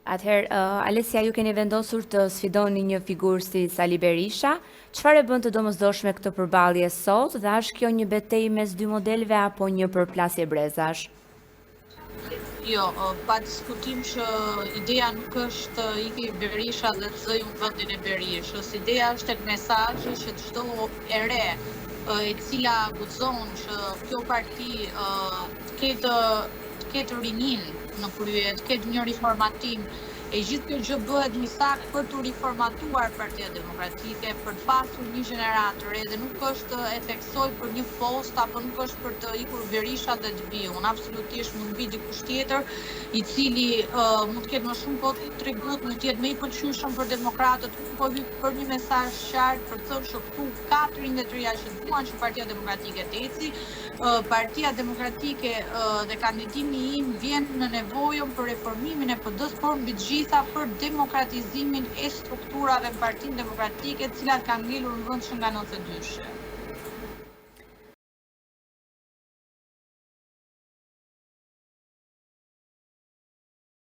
Atëherë, Alesia, ju keni vendosur të sfidoni një figurë si Sali Berisha. Çfarë e bën të domosdoshme këtë përballje sot dhe është kjo një betejë mes dy modelëve apo një përplasje brezash? Jo, pa diskutim që ideja nuk është iki Berisha dhe të zëjë në vendin e Berishës. Ideja është tek mesazhi që çdo e re e cila guxon që kjo parti të ketë rinin në krye, të ketë një riformatim. E gjithë kjo gjë bëhet një sak për të riformatuar Partia Demokratike, për të pasur një gjenerat të re dhe nuk është e theksoj për një post apo nuk është për të ikur Berisha dhe të viu. Unë absolutisht mund vi dikush tjetër i cili mund të ketë më shumë kohë trigut, mund të jetë më i pëlqyeshëm për demokratët, po për një mesazh qartë për të thënë që këtu katërin dhe treja që duan që Partia Demokratike të eci, Partia Demokratike dhe kandidimi im vjen në nevojën për reformimin e PD-s, por mbi të gjitha për demokratizimin e strukturave në Partinë Demokratike, të cilat kanë ngelur në vend që nga 92-shë.